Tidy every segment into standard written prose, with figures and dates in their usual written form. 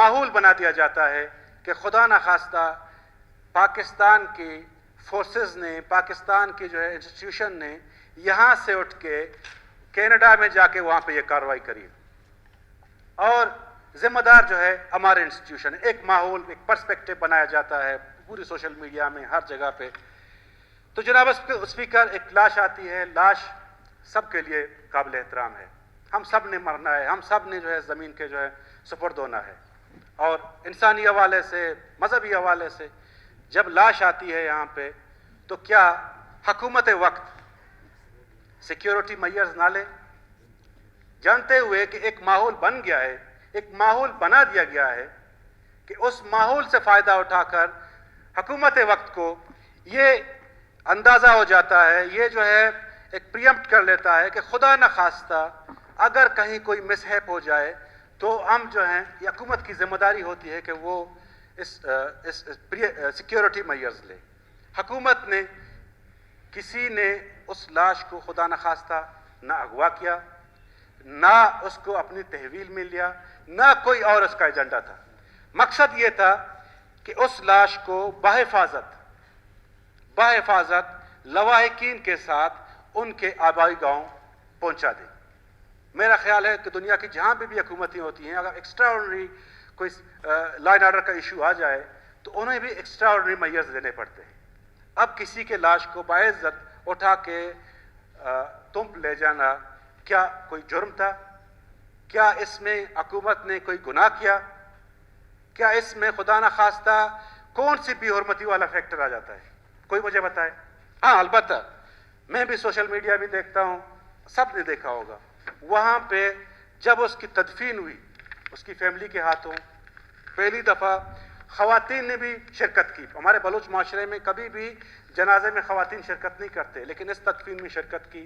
ماحول بنا دیا جاتا ہے کہ خدا نخواستہ پاکستان کی فورسز نے، پاکستان کی جو ہے انسٹیٹیوشن نے یہاں سے اٹھ کے کینیڈا میں جا کے وہاں پہ یہ کارروائی کری، اور ذمہ دار جو ہے ہمارے انسٹیٹیوشن. ایک ماحول، ایک پرسپیکٹو بنایا جاتا ہے پوری سوشل میڈیا میں، ہر جگہ پہ. تو جناب اسپیکر، ایک لاش آتی ہے، لاش سب کے لیے قابل احترام ہے. ہم سب نے مرنا ہے، ہم سب نے جو ہے زمین کے جو ہے سپرد ہونا ہے. اور انسانی حوالے سے، مذہبی حوالے سے جب لاش آتی ہے یہاں پہ، تو کیا حکومت وقت سیکیورٹی میئرز نہ لے، جانتے ہوئے کہ ایک ماحول بن گیا ہے، ایک ماحول بنا دیا گیا ہے کہ اس ماحول سے فائدہ اٹھا کر حکومت وقت کو یہ اندازہ ہو جاتا ہے، یہ جو ہے ایک پریمپٹ کر لیتا ہے کہ خدا نخواستہ اگر کہیں کوئی مس ہیپ ہو جائے تو ہم جو ہیں، یہ حکومت کی ذمہ داری ہوتی ہے کہ وہ اس سیکیورٹی میئرز لے. حکومت نے، کسی نے اس لاش کو خدا نخواستہ نہ اغوا کیا، نہ اس کو اپنی تحویل میں لیا، نہ کوئی اور اس کا ایجنڈا تھا. مقصد یہ تھا کہ اس لاش کو بحفاظت لواحقین کے ساتھ ان کے آبائی گاؤں پہنچا دیں. میرا خیال ہے کہ دنیا کی جہاں بھی حکومتیں ہوتی ہیں، اگر ایکسٹرا آرڈنری کوئی لا اینڈ آرڈر کا ایشو آ جائے تو انہیں بھی ایکسٹرا آرڈنری میئرز لینے پڑتے ہیں. اب کسی کے لاش کو باعزت اٹھا کے تم لے جانا کیا کوئی جرم تھا؟ کیا اس میں حکومت نے کوئی گناہ کیا؟ کیا اس میں خدا نخواستہ کون سی بے حرمتی والا فیکٹر آ جاتا ہے؟ کوئی مجھے بتائے. ہاں، البتہ میں بھی سوشل میڈیا بھی دیکھتا ہوں، سب نے دیکھا ہوگا، وہاں پہ جب اس کی تدفین ہوئی اس کی فیملی کے ہاتھوں، پہلی دفعہ خواتین نے بھی شرکت کی. ہمارے بلوچ معاشرے میں کبھی بھی جنازے میں خواتین شرکت نہیں کرتے، لیکن اس تدفین میں شرکت کی.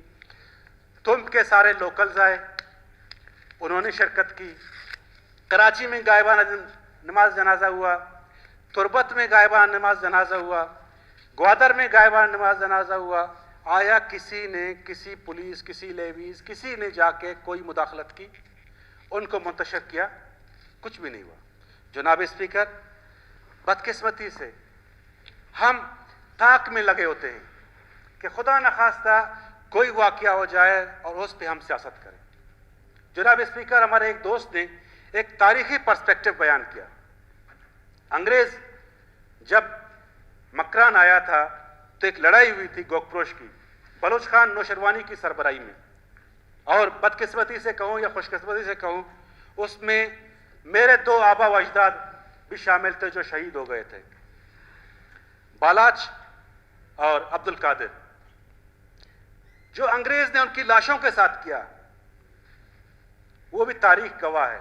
تم کے سارے لوکلز آئے، انہوں نے شرکت کی. کراچی میں غائبانہ نماز جنازہ ہوا، تربت میں غائبانہ نماز جنازہ ہوا، گوادر میں غائبانہ نماز جنازہ ہوا. آیا کسی نے، کسی پولیس، کسی لیویز، کسی نے جا کے کوئی مداخلت کی، ان کو منتشر کیا؟ کچھ بھی نہیں ہوا. جناب اسپیکر، بدقسمتی سے ہم طاق میں لگے ہوتے ہیں کہ خدا نخواستہ کوئی واقعہ ہو جائے اور اس پہ ہم سیاست کریں. جناب اسپیکر، ہمارے ایک دوست نے ایک تاریخی پرسپیکٹو بیان کیا. انگریز جب مکران آیا تھا تو ایک لڑائی ہوئی تھی گوکپروش کی، بلوچ خان نوشروانی کی سربراہی میں، اور بدقسمتی سے کہوں یا خوش قسمتی سے کہوں، اس میں میرے 2 آبا و اجداد بھی شامل تھے جو شہید ہو گئے تھے، بالاچ اور عبد القادر. جو انگریز نے ان کی لاشوں کے ساتھ کیا وہ بھی تاریخ گواہ ہے.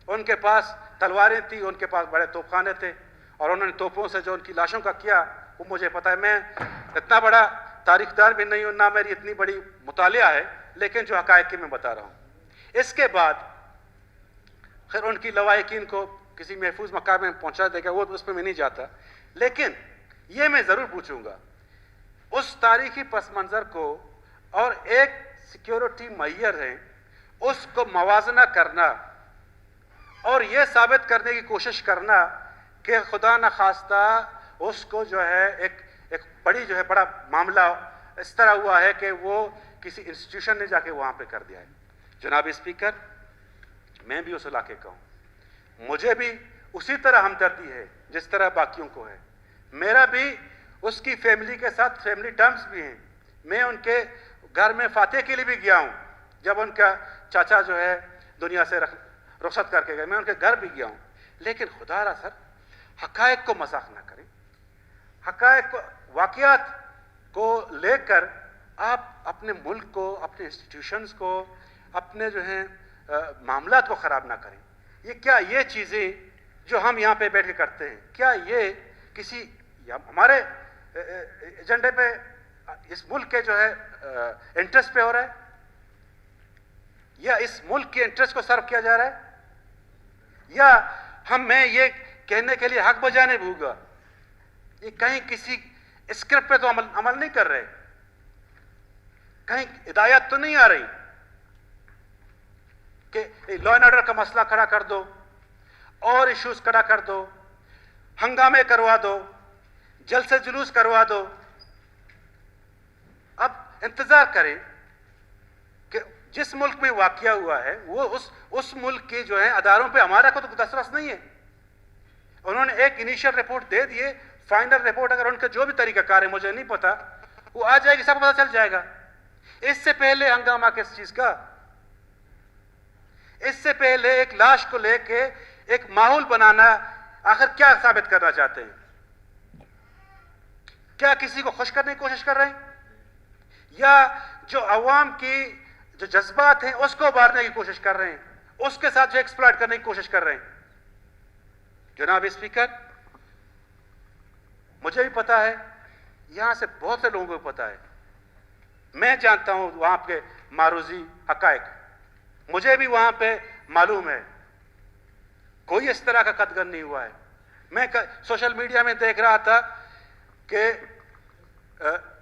ان کے پاس تلواریں تھیں، ان کے پاس بڑے توپ خانے تھے، اور انہوں نے توپوں سے جو ان کی لاشوں کا کیا وہ مجھے پتا ہے. میں اتنا بڑا تاریخ دان بھی نہیں ہوں، نہ میری اتنی بڑی مطالعہ ہے، لیکن جو حقائق کی میں بتا رہا ہوں. اس کے بعد خیر ان کی لواحقین کو کسی محفوظ مقام میں پہنچا دے گا، وہ اس پہ میں نہیں جاتا، لیکن یہ میں ضرور پوچھوں گا اس تاریخی پس منظر کو اور ایک سیکیورٹی معیار ہے اس کو موازنہ کرنا اور یہ ثابت کرنے کی کوشش کرنا کہ خدا نخواستہ اس کو جو ہے ایک بڑی جو ہے بڑا معاملہ اس طرح ہوا ہے کہ وہ کسی انسٹیٹیوشن نے جا کے وہاں پہ کر دیا ہے. جناب اسپیکر، میں بھی اس علاقے کا ہوں، مجھے بھی اسی طرح ہمدردی ہے جس طرح باقیوں کو ہے. میرا بھی اس کی فیملی کے ساتھ فیملی ٹرمز بھی ہیں. میں ان کے گھر میں فاتح کے لیے بھی گیا ہوں، جب ان کا چاچا جو ہے دنیا سے رخصت کر کے گئے، میں ان کے گھر بھی گیا ہوں. لیکن خدا را سر، حقائق کو مذاق نہ کریں. حقائق کو، واقعات کو لے کر آپ اپنے ملک کو، اپنے انسٹیٹیوشنز کو، اپنے جو ہیں معاملات کو خراب نہ کریں. یہ چیزیں جو ہم یہاں پہ بیٹھ کے کرتے ہیں، کیا یہ کسی ہمارے ایجنڈے پہ، اس ملک کے جو ہے انٹرسٹ پہ ہو رہا ہے، یا اس ملک کے انٹرسٹ کو سرو کیا جا رہا ہے، یا میں یہ کہنے کے لیے حق بجانے بھوگا یہ کہیں کسی اسکرپٹ پہ تو عمل نہیں کر رہے، کہیں ہدایات تو نہیں آ رہی کہ لا اینڈ آرڈر کا مسئلہ کھڑا کر دو. اور ایشوز کھڑا کر دو, ہنگامے کروا دو, جلسے جلوس کروا دو. اب انتظار کریں کہ جس ملک میں واقعہ ہوا ہے وہ اس ملک کے جو ہے اداروں پہ ہمارا کو تو دسترس نہیں ہے. انہوں نے ایک انیشل رپورٹ دے دیے, فائنل رپورٹ اگر ان کا جو بھی طریقہ کار ہے مجھے نہیں پتا, وہ آ جائے گی, سب پتہ چل جائے گا. اس سے پہلے ہنگامہ کس چیز کا؟ اس سے پہلے ایک لاش کو لے کے ایک ماحول بنانا, آخر کیا ثابت کرنا چاہتے ہیں؟ کیا کسی کو خوش کرنے کی کوشش کر رہے ہیں, یا جو عوام کی جو جذبات ہیں اس کو ابھارنے کی کوشش کر رہے ہیں, اس کے ساتھ جو ایکسپلائٹ کرنے کی کوشش کر رہے ہیں؟ جناب اسپیکر, مجھے بھی پتا ہے, یہاں سے بہت سے لوگوں کو پتا ہے, میں جانتا ہوں وہاں کے معروضی حقائق, مجھے بھی وہاں پہ معلوم ہے کوئی اس طرح کا قتل نہیں ہوا ہے. میں سوشل میڈیا میں دیکھ رہا تھا کہ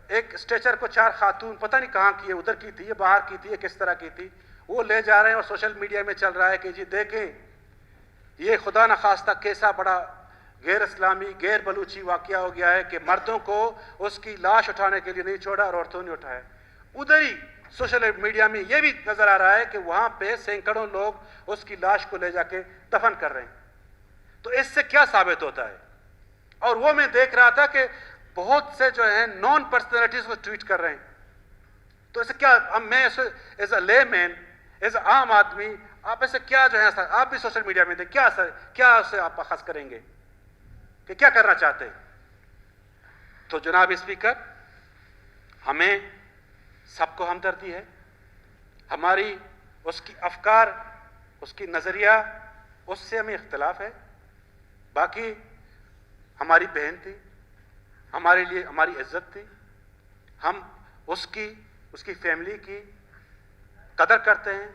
ایک اسٹریچر کو 4 خاتون پتہ نہیں کہاں کی ہے, ادھر کی تھی, یہ باہر کی تھی, یہ کس طرح کی تھی, وہ لے جا رہے ہیں اور سوشل میڈیا میں چل رہا ہے کہ جی دیکھیں یہ خدا نخواستہ کیسا بڑا غیر اسلامی غیر بلوچی واقعہ ہو گیا ہے کہ مردوں کو اس کی لاش اٹھانے کے لیے نہیں چھوڑا اور عورتوں نے اٹھایا. ادھر ہی سوشل میڈیا میں یہ بھی نظر آ رہا ہے کہ وہاں پہ سینکڑوں لوگ اس کی لاش کو لے جا کے دفن کر رہے ہیں. تو اس سے کیا ثابت ہوتا ہے؟ اور وہ میں دیکھ رہا تھا کہ بہت سے جو ہیں نان پرسنالٹیز کو ٹویٹ کر رہے ہیں. تو اسے کیا, میں ایز اے لے مین, ایز اے عام آدمی, آپ اسے کیا جو ہے, آپ بھی سوشل میڈیا میں دیکھ کیا اسے آپ اخذ کریں گے کہ کیا کرنا چاہتے ہیں؟ تو جناب اسپیکر, ہمیں سب کو ہمدردی ہے, ہماری اس کی افکار, اس کی نظریہ, اس سے ہمیں اختلاف ہے. باقی ہماری بہن تھی, ہمارے لیے ہماری عزت تھی, ہم اس کی فیملی کی قدر کرتے ہیں,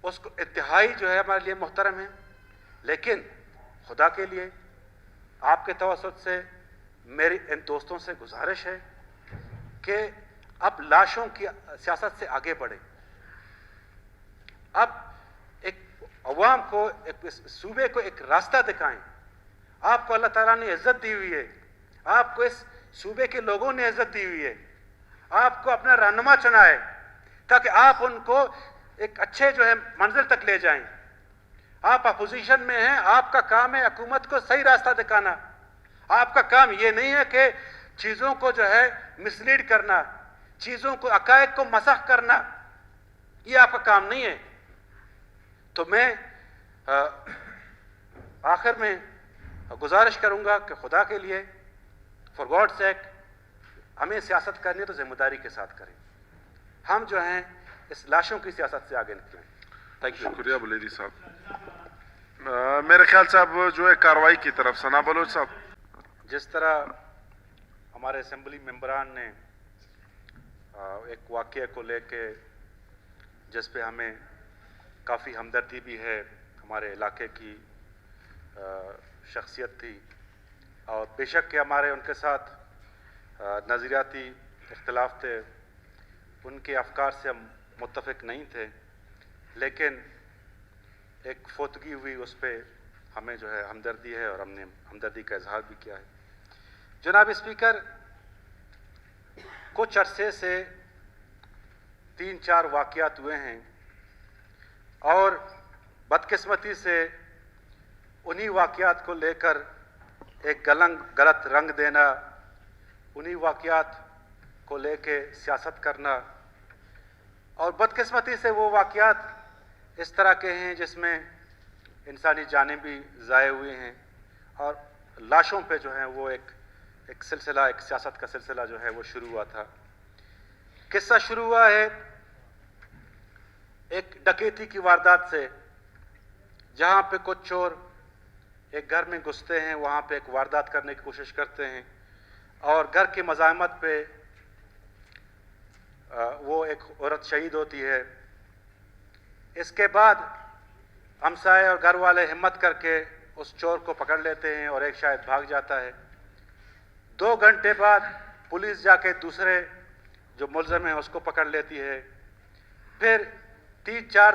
اس کو انتہائی جو ہے ہمارے لیے محترم ہے. لیکن خدا کے لیے آپ کے توسط سے میری ان دوستوں سے گزارش ہے کہ اب لاشوں کی سیاست سے آگے بڑھیں. اب ایک عوام کو, ایک صوبے کو ایک راستہ دکھائیں. آپ کو اللہ تعالیٰ نے عزت دی ہوئی ہے, آپ کو اس صوبے کے لوگوں نے عزت دی ہوئی ہے, آپ کو اپنا رہنما چنا ہے تاکہ آپ ان کو ایک اچھے جو ہے منزل تک لے جائیں. آپ اپوزیشن میں ہیں, آپ کا کام ہے حکومت کو صحیح راستہ دکھانا. آپ کا کام یہ نہیں ہے کہ چیزوں کو جو ہے مسلیڈ کرنا, چیزوں کو حقائق کو مسخ کرنا, یہ آپ کا کام نہیں ہے. تو میں آخر میں گزارش کروں گا کہ خدا کے لیے, فار گاڈ سیک, ہمیں سیاست کرنی ہے تو ذمہ داری کے ساتھ کریں. ہم جو ہیں اس لاشوں کی سیاست سے آگے نکلیں. Thank you. شکریہ بلیدی صاحب. میرے خیال سے اب جو ہے کارروائی کی طرف ثنا بلوچ صاحب. جس طرح ہمارے اسمبلی ممبران نے ایک واقعے کو لے کے جس پہ ہمیں کافی ہمدردی بھی ہے, ہمارے علاقے کی شخصیت تھی, اور بے شک کہ ہمارے ان کے ساتھ نظریاتی اختلاف تھے, ان کے افکار سے ہم متفق نہیں تھے, لیکن ایک فوتگی ہوئی, اس پہ ہمیں جو ہے ہمدردی ہے اور ہم نے ہمدردی کا اظہار بھی کیا ہے. جناب اسپیکر, کچھ عرصے سے 3-4 واقعات ہوئے ہیں, اور بدقسمتی سے انہی واقعات کو لے کر ایک غلط رنگ دینا, انہی واقعات کو لے کے سیاست کرنا, اور بدقسمتی سے وہ واقعات اس طرح کے ہیں جس میں انسانی جانیں بھی ضائع ہوئے ہیں, اور لاشوں پہ جو ہیں وہ ایک سلسلہ, ایک سیاست کا سلسلہ جو ہے وہ شروع ہوا تھا. قصہ شروع ہوا ہے ایک ڈکیتی کی واردات سے, جہاں پہ کچھ چور ایک گھر میں گھستے ہیں, وہاں پہ ایک واردات کرنے کی کوشش کرتے ہیں, اور گھر کی مزاحمت پہ وہ ایک عورت شہید ہوتی ہے. اس کے بعد ہمسائے اور گھر والے ہمت کر کے اس چور کو پکڑ لیتے ہیں, اور ایک شاید بھاگ جاتا ہے. 2 گھنٹے بعد پولیس جا کے دوسرے جو ملزم ہیں اس کو پکڑ لیتی ہے. پھر 3-4